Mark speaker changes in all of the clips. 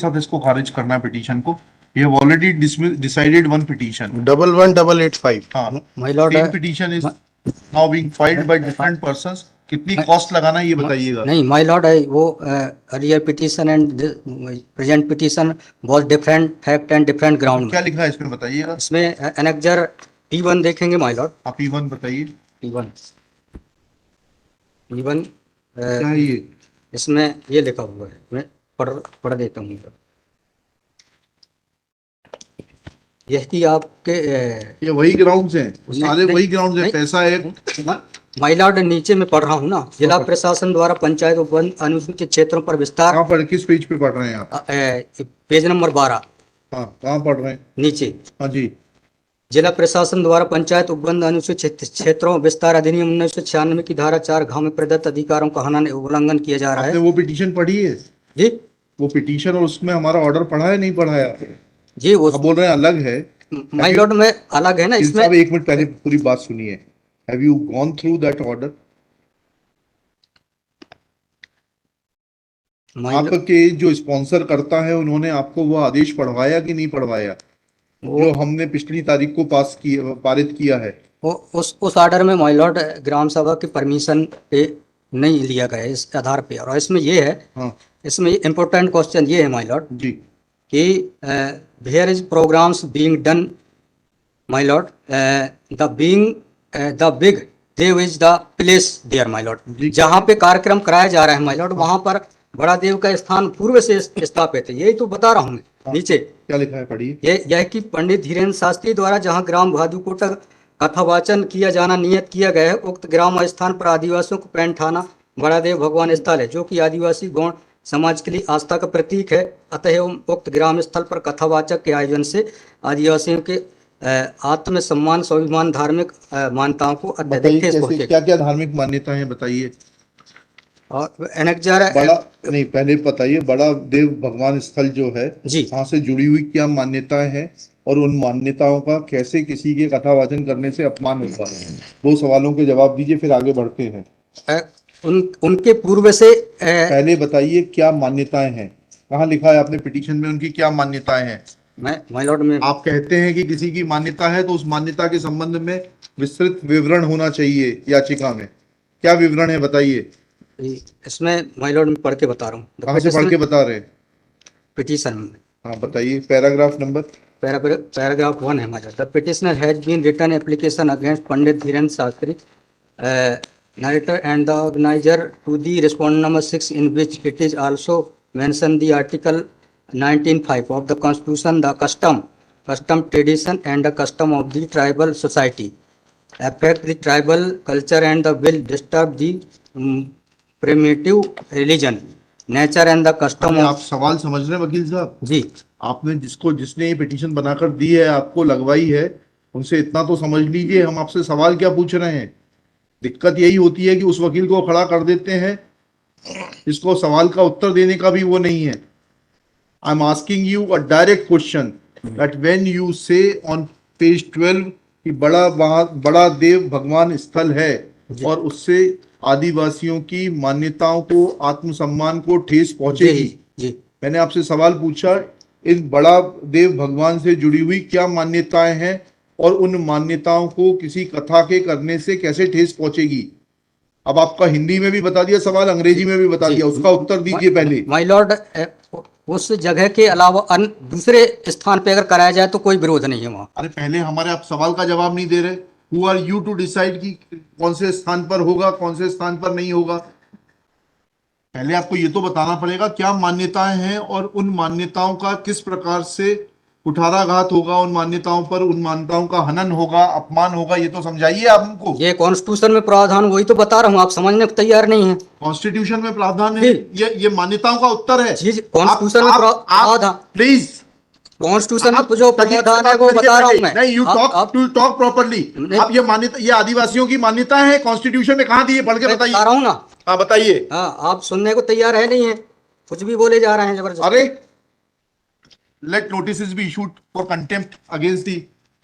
Speaker 1: साथ इसको खारिज करना है पिटीशन को। ये ऑलरेडी डिसाइडेड वन पिटीशन
Speaker 2: 11885।
Speaker 1: हाँ
Speaker 3: my Lord,
Speaker 1: same petition is now being filed by different persons. कितनी कॉस्ट लगाना है ये बताइएगा।
Speaker 3: नहीं माय लॉर्ड, वो earlier petition and present petition was different fact and different ground.
Speaker 1: क्या लिखा है इसमें बताइएगा।
Speaker 3: इसमें एनेक्जर P1 देखेंगे माय लॉर्ड।
Speaker 1: आप P1 बताइए
Speaker 3: P1
Speaker 1: क्या है ये।
Speaker 3: इसमें ये लिखा हुआ है, मैं पढ़ देता हूँ। यही आपके
Speaker 1: ये वही ग्राउंड्स हैं, सारे वही ग्राउंड्स हैं। पैसा एक
Speaker 3: माय लॉर्ड नीचे में पढ़ रहा हूँ ना, जिला प्रशासन द्वारा पंचायत उपवन अनुसूचित क्षेत्रों पर विस्तार।
Speaker 1: कहाँ पढ़, किस पेज पे पढ़ रहे हैं आप।
Speaker 3: पेज नंबर 12
Speaker 1: हाँ कहाँ पढ़ रहे हैं
Speaker 3: नीचे।
Speaker 1: हाँ जी।
Speaker 3: जिला प्रशासन द्वारा पंचायत उपबंध अनुसूचित क्षेत्रों विस्तार अधिनियम 1996 की धारा 4 घ में प्रदत्त अधिकारों का हनन उल्लंघन किया जा रहा है।
Speaker 1: आपने वो पिटीशन पढ़ी है
Speaker 3: जी
Speaker 1: वो पिटीशन, और उसमें हमारा ऑर्डर पढ़ा है नहीं पढ़ा है।
Speaker 3: जी, वो
Speaker 1: आप बोल रहे हैं अलग है।
Speaker 3: माय लॉर्ड में अलग है ना इसमें।
Speaker 1: साहब एक मिनट पहले पूरी बात सुनिए। Have you gone through that order. आपके जो स्पॉन्सर करता है उन्होंने आपको वो आदेश पढ़वाया कि नहीं पढ़वाया, जो हमने पिछली तारीख को पारित किया है।
Speaker 3: वो उस ऑर्डर में माय लॉर्ड ग्राम सभा की परमिशन पे नहीं लिया गया है इस आधार पे। और इसमें ये है,
Speaker 1: हाँ
Speaker 3: इसमें इम्पोर्टेंट क्वेश्चन ये है माय लॉर्ड
Speaker 1: जी
Speaker 3: कि where is programs being done my lord, the big Dev is the place there my lord. जहाँ पे कार्यक्रम कराया जा रहा है माय लॉर्ड, वहाँ पर बड़ा देव का स्थान पूर्व से स्थापित है। यही तो बता रहा हूँ मैं। नीचे
Speaker 1: क्या लिखा है पढ़िए।
Speaker 3: यह कि पंडित धीरेन्द्र शास्त्री द्वारा जहाँ ग्राम भादुकोटा कथावाचन किया जाना नियत किया गया है, उक्त ग्राम स्थान पर आदिवासियों को पैंट थाना बड़ा देव भगवान स्थल है, जो कि आदिवासी गौण समाज के लिए आस्था का प्रतीक है। अतः उक्त ग्राम स्थल पर कथावाचक के आयोजन से आदिवासियों के आत्म सम्मान स्वाभिमान धार्मिक मान्यताओं को अत्यधिक ठेस पहुंचेगी।
Speaker 1: क्या क्या धार्मिक मान्यता है बताइए।
Speaker 3: और एनेक्जर
Speaker 1: बड़ा नहीं, पहले बताइए बड़ा देव भगवान स्थल जो है
Speaker 3: जी,
Speaker 1: वहाँ से जुड़ी हुई क्या मान्यताएं हैं, और उन मान्यताओं का कैसे किसी के कथावाचन करने से अपमान होता है। दो सवालों के जवाब दीजिए फिर आगे बढ़ते हैं।
Speaker 3: उनके पूर्व से
Speaker 1: पहले बताइए क्या मान्यताएं हैं, कहाँ लिखा है आपने पिटीशन में उनकी क्या मान्यताएं हैं।
Speaker 3: माय लॉर्ड में
Speaker 1: आप कहते हैं कि किसी की मान्यता है तो उस मान्यता के संबंध में विस्तृत विवरण होना चाहिए याचिका में। क्या विवरण है बताइए।
Speaker 3: इसमें माय लॉर्ड में पढ़ के बता रहा हूँ।
Speaker 1: कहाँ से पढ़ के बता रहे हैं।
Speaker 3: पिटीशन में
Speaker 1: हाँ बताइए पैराग्राफ नंबर।
Speaker 3: पैराग्राफ 1 है my lord. The petitioner has been written application against Pandit Dhirendra Shastri narrator and the organizer to the respondent number 6, in which it is also mentioned the article 19(5) of the constitution, the custom, tradition and the custom of the tribal society affect the tribal culture and the will disturb the primitive religion, nature and the custom
Speaker 1: आप सवाल समझ रहे हैं वकील साहब
Speaker 3: जी।
Speaker 1: आपने जिसने ये पिटीशन बनाकर दी है, आपको लगवाई है, उनसे इतना तो समझ लीजिए हम आपसे सवाल क्या पूछ रहे हैं। दिक्कत यही होती है कि उस वकील को खड़ा कर देते हैं, इसको सवाल का उत्तर देने का भी वो नहीं है। I am asking you a direct question that when you से ऑन पेज 12 कि बड़ा देव भगवान स्थल है और उससे आदिवासियों की मान्यताओं को आत्मसम्मान को ठेस पहुंचेगी
Speaker 3: जी।
Speaker 1: मैंने आपसे सवाल पूछा, इन बड़ा देव भगवान से जुड़ी हुई क्या मान्यताएं हैं और उन मान्यताओं को किसी कथा के करने से कैसे ठेस पहुंचेगी। अब आपका हिंदी में भी बता दिया सवाल, अंग्रेजी में भी बता दिया, उसका उत्तर दीजिए पहले।
Speaker 3: माय लॉर्ड उस जगह के अलावा दूसरे स्थान पे अगर कराया जाए तो कोई विरोध नहीं है वहाँ।
Speaker 1: अरे पहले हमारे आप सवाल का जवाब नहीं दे रहे। Who are you to decide कि कौन से स्थान पर होगा कौन से स्थान पर नहीं होगा। पहले आपको ये तो बताना पड़ेगा क्या मान्यताएं हैं और उन मान्यताओं का किस प्रकार से कुठाराघात होगा, उन मान्यताओं पर, उन मान्यताओं का हनन होगा, अपमान होगा, ये तो समझाइए आप हमको।
Speaker 3: ये कॉन्स्टिट्यूशन में प्रावधान वही तो बता रहा हूँ, आप समझने को तैयार नहीं है।
Speaker 1: कॉन्स्टिट्यूशन में प्रावधान है, ये मान्यताओं का उत्तर है।
Speaker 3: कॉन्स्टिट्यूशन में प्रावधान,
Speaker 1: प्लीज
Speaker 3: कॉन्स्टिट्यूशन में जो प्रावधान है वो बता रहा हूँ मैं।
Speaker 1: नहीं, यू टॉक प्रॉपर्ली। आप ये मान्यता, ये आदिवासियों की मान्यता है, कॉन्स्टिट्यूशन में कहाँ दी है, पढ़ के बताइए।
Speaker 3: बता रहा हूँ ना।
Speaker 1: हाँ बताइए।
Speaker 3: हाँ, आप सुनने को तैयार है नहीं है, कुछ भी बोले जा रहे हैं जबरदस्त।
Speaker 1: अरे let notice be issued for contempt against the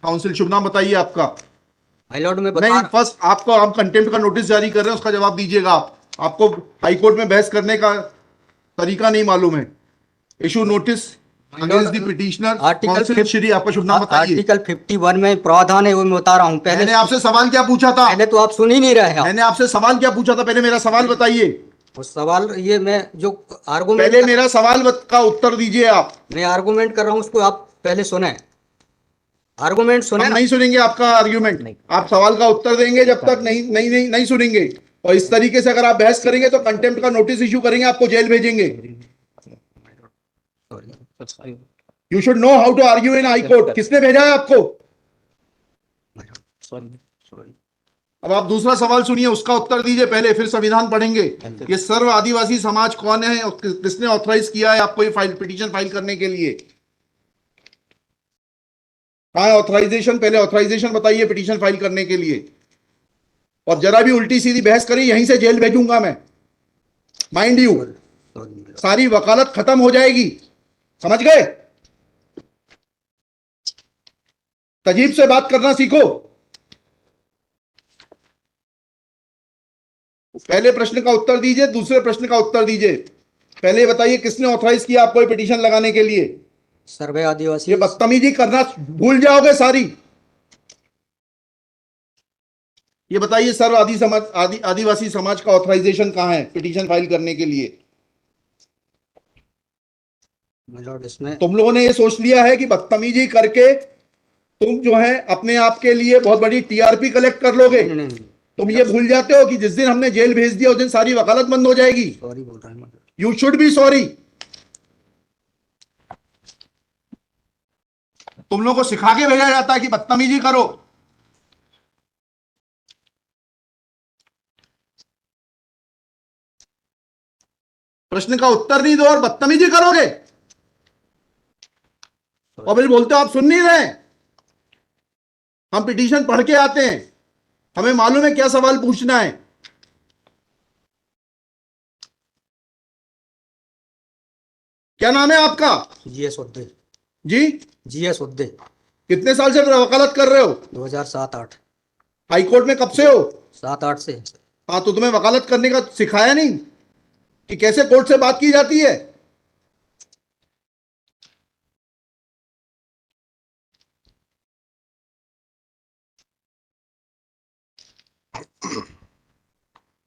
Speaker 1: council. शुभ नाम बताइए आपका।
Speaker 3: माय लॉर्ड में
Speaker 1: नहीं, फर्स्ट आपको हम कंटेम्प्ट का नोटिस जारी कर रहे हैं, उसका जवाब दीजिएगा आप। आपको हाई कोर्ट में बहस करने का तरीका नहीं मालूम है। Issue notice against the petitioner.
Speaker 3: Article
Speaker 1: Shri आपका शुभ नाम बताइए।
Speaker 3: आर्टिकल 51 में प्रावधान है, वो मैं बता रहा हूँ।
Speaker 1: मैंने आपसे सवाल क्या पूछा था?
Speaker 3: पहले तो आप सुन ही नहीं रहे हैं।
Speaker 1: मैंने आपसे सवाल क्या पूछा था? पहले मेरा सवाल बताइए।
Speaker 3: वो सवाल ये मैं जो आर्गूमेंट
Speaker 1: पहले मेरा सवाल का उत्तर दीजिए आप।
Speaker 3: मैं आर्गूमेंट कर रहा हूँ उसको आप पहले सुने। आर्गूमेंट सुने
Speaker 1: हम
Speaker 3: ना।
Speaker 1: नहीं सुनेंगे आपका आर्ग्यूमेंट। आप सवाल का उत्तर देंगे जब तक नहीं सुनेंगे। और इस तरीके से अगर आप बहस करेंगे तो कंटेम्प्ट का नोटिस इशू करेंगे, आपको जेल भेजेंगे। You should know how to argue in high court. किसने भेजा है आपको? अब आप दूसरा सवाल सुनिए, उसका उत्तर दीजिए पहले, फिर संविधान पढ़ेंगे। ये सर्व आदिवासी समाज कौन है और किसने ऑथराइज किया है आपको ये पिटीशन फाइल करने के लिए? कहां है ऑथराइजेशन? पहले ऑथराइजेशन बताइए पिटीशन फाइल करने के लिए। और जरा भी उल्टी सीधी बहस करी यहीं से जेल भेजूंगा मैं, माइंड यू। सारी वकालत खत्म हो जाएगी, समझ गए? तजीब से बात करना सीखो। पहले प्रश्न का उत्तर दीजिए, दूसरे प्रश्न का उत्तर दीजिए। पहले बताइए किसने ऑथराइज किया आपको पिटीशन लगाने के लिए?
Speaker 3: सर्वे आदिवासी।
Speaker 1: ये बदतमीजी करना भूल जाओगे सारी। ये बताइए सर्व आदिवासी समाज का ऑथराइजेशन कहां है पिटीशन फाइल करने के लिए?
Speaker 3: इसमें
Speaker 1: तुम लोगों ने ये सोच लिया है कि बदतमीजी करके तुम जो है अपने आप के लिए बहुत बड़ी टीआरपी कलेक्ट कर लोगे।
Speaker 3: नहीं।
Speaker 1: तुम ये भूल जाते हो कि जिस दिन हमने जेल भेज दिया उस दिन सारी वकालत बंद हो जाएगी।
Speaker 3: सॉरी बोल रहा हूं।
Speaker 1: You should be sorry. तुम लोगों को सिखा के भेजा जाता है कि बदतमीजी करो। प्रश्न का उत्तर नहीं दो और बदतमीजी करोगे, और फिर बोलते हो आप सुन नहीं रहे। हम पिटीशन पढ़ के आते हैं, हमें मालूम है क्या सवाल पूछना है। क्या नाम है आपका?
Speaker 3: जीएस उद्दे।
Speaker 1: जी,
Speaker 3: जीएस उद्दे।
Speaker 1: कितने साल से वकालत कर रहे हो?
Speaker 3: 2007-8।
Speaker 1: हाई कोर्ट में कब से हो?
Speaker 3: 7-8 से।
Speaker 1: हाँ, तो तुम्हें वकालत करने का सिखाया नहीं कि कैसे कोर्ट से बात की जाती है?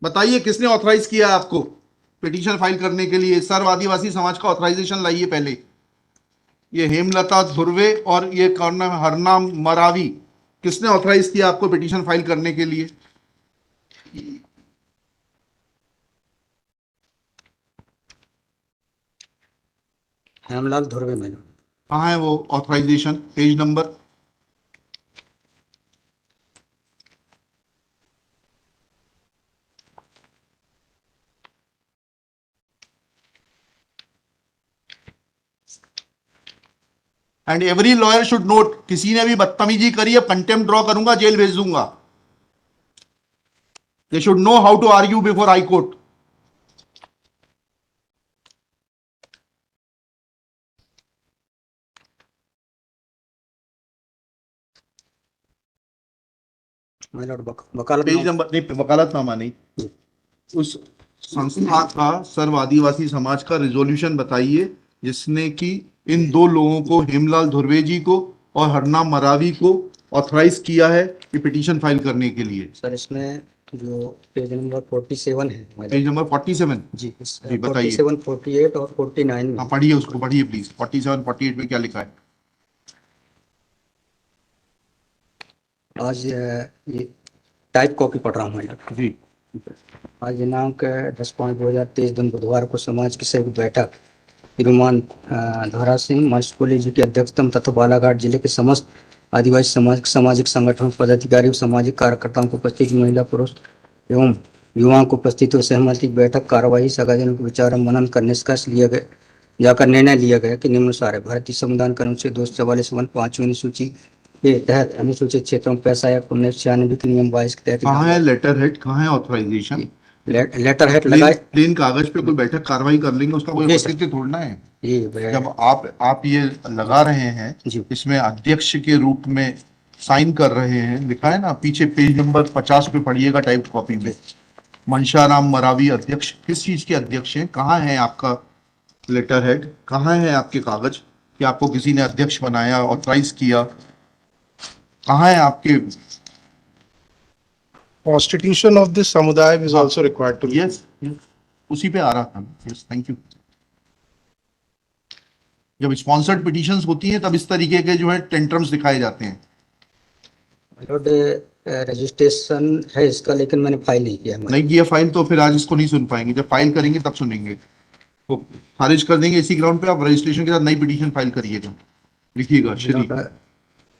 Speaker 1: बताइए किसने ऑथराइज किया आपको पिटीशन फाइल करने के लिए? सर्व आदिवासी समाज का ऑथराइजेशन लाइए पहले। ये हेमलता धुर्वे और ये कौन नाम है, हरनाम मरावी, किसने ऑथराइज किया आपको पिटीशन फाइल करने के लिए?
Speaker 3: हेमलाल धुर्वे में।
Speaker 1: कहाँ है वो authorization? Page number. And every lawyer should note, किसी ने भी बदतमीजी करी है कंटेम्प्ट ड्रॉ करूंगा, जेल भेज दूंगा। They should know how to argue before high court.
Speaker 3: वकालत
Speaker 1: पेज नंबर नहीं, वकालतनामा नहीं। उस संस्था का सर्व आदिवासी समाज का रिजोल्यूशन बताइए जिसने कि इन दो लोगों को, हेमलाल धुर्वे जी को और हरनाम मरावी को, ऑथराइज किया है कि पिटीशन फाइल करने के लिए।
Speaker 3: सर इसमें जो पेज नंबर 47 है।
Speaker 1: पेज नंबर 47
Speaker 3: जी,
Speaker 1: जी बताइए।
Speaker 3: 47, 48 और 49 में।
Speaker 1: हाँ पढ़िए, उसको पढ़िए प्लीज। 47, 48 में क्या लिखा है?
Speaker 3: आज ये टाइप कॉपी पढ़ रहा हूँ मैं
Speaker 1: जी।
Speaker 3: आज दिनांक 10/5/2023 दिन बुधवार को समाज की सभी बैठक श्रीमान धरा सिंह मर्सकोली जी की अध्यक्षता तथा बालाघाट जिले के समस्त आदिवासी सामाजिक संगठनों पदाधिकारियों सामाजिक कार्यकर्ताओं को उपस्थित महिला पुरुष एवं युवाओं को उपस्थित हुए सहमति बैठक कार्यवाही सगाजनों को विचार मनन कर निष्कर्ष लिया गया जाकर निर्णय लिया गया कि निम्नानुसार है। भारतीय संविधान के अनुच्छेद 244 अनुसूची के तहत अनुसूचित क्षेत्रों में पैसा या 1996 के नियम 22 के तहत
Speaker 1: कहाँ है लेटर हेड, कहाँ है ऑथराइजेशन?
Speaker 3: लेटर हेड लगाए
Speaker 1: प्लेन कागज पे कोई बैठक कार्रवाई कर लेंगे, उसका कोई उपस्थिति थोड़ना है। जब आप ये लगा रहे हैं, इसमें अध्यक्ष के रूप में साइन कर रहे हैं, लिखा है ना पीछे पेज नंबर 50 पे पढ़िएगा टाइप कॉपी में। मनशाराम मरावी अध्यक्ष, किस चीज के अध्यक्ष हैं? कहाँ है आपका लेटर हेड कहाँ है आपके कागज कि आपको किसी ने अध्यक्ष बनाया, ऑथराइज किया? कहाँ है आपके?
Speaker 2: Constitution of this samudaya is also required to be.
Speaker 1: Yes, उसी पे आ रहा था। Yes, thank you. जब स्पॉन्सर्ड पिटीशंस होती हैं तब इस तरीके के जो है टेंट्रम्स दिखाए जाते हैं।
Speaker 3: लॉर्ड रजिस्ट्रेशन है इसका, लेकिन मैंने फाइल नहीं किया।
Speaker 1: नहीं किया फाइल तो फिर आज इसको नहीं सुन पाएंगे। जब फाइल करेंगे तब सुनेंगे। वो खारिज कर देंगे इसी ग्राउंड पे। आप रजिस्ट्रेशन के साथ नई पिटीशन फाइल करिएगा। लिखिएगा श्री।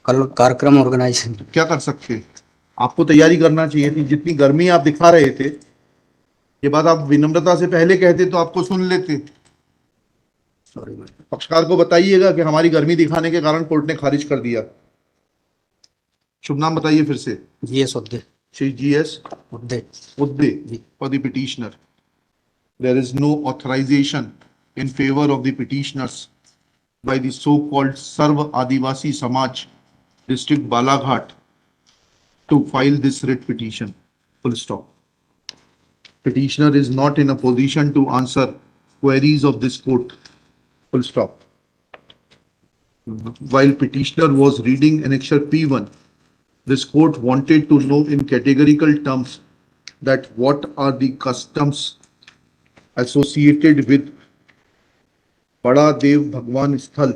Speaker 3: कल कार्यक्रम ऑर्गेनाइजेशन।
Speaker 1: क्या कर सकते हैं? आपको तैयारी करना चाहिए थी। जितनी गर्मी आप दिखा रहे थे, ये बात आप विनम्रता से पहले कहते तो आपको सुन लेते।
Speaker 3: सॉरी
Speaker 1: पक्षकार को बताइएगा कि हमारी गर्मी दिखाने के कारण कोर्ट ने खारिज कर दिया। शुभ नाम बताइए फिर से।
Speaker 3: GS Uddey.
Speaker 1: Shri GS
Speaker 3: Uddey.
Speaker 1: Uddey for the petitioner. There is no authorization in favor of the petitioners by the so-called Sarv Adivasi Samaj district Balaghat to file this writ petition. Full stop. Petitioner is not in a position to answer queries of this court. Full stop. While petitioner was reading annexure P1, this court wanted to know in categorical terms that what are the customs associated with Bada Dev Bhagwan Sthal,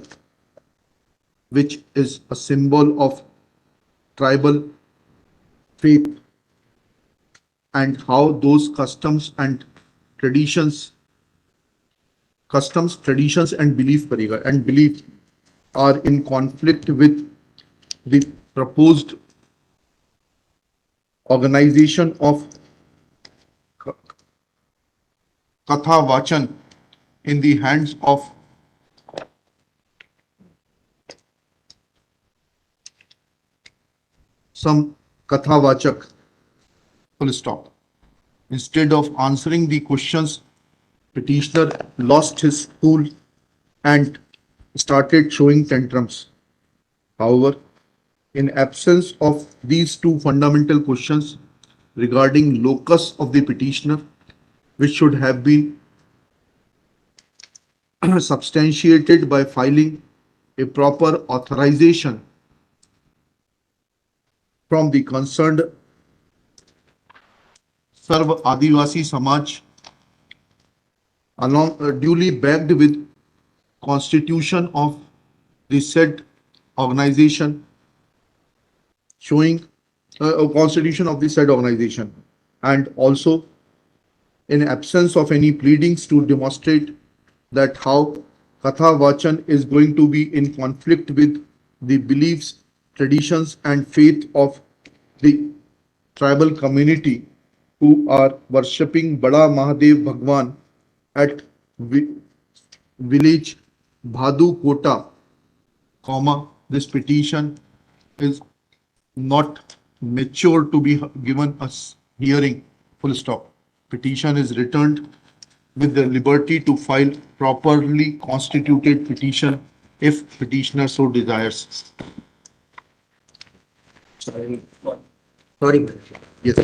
Speaker 1: which is a symbol of tribal faith, and how those customs, traditions and belief are in conflict with the proposed organization of Katha Vachan in the hands of some Katha Vachak. Full stop. Instead of answering the questions, petitioner lost his cool and started showing tantrums. However, in absence of these two fundamental questions regarding locus of the petitioner, which should have been substantiated by filing a proper authorization from the concerned Sarv Adivasi Samaj, along duly backed with constitution of the said organization, showing a constitution of the said organization, and also in absence of any pleadings to demonstrate that how Katha Vachan is going to be in conflict with the beliefs, traditions and faith of the tribal community who are worshipping Bada Mahadev Bhagwan at village Bhadu Kota, comma, this petition is not mature to be given a hearing, full stop. Petition is returned with the liberty to file properly constituted petition if petitioner so desires.
Speaker 3: Sorry
Speaker 1: Yes.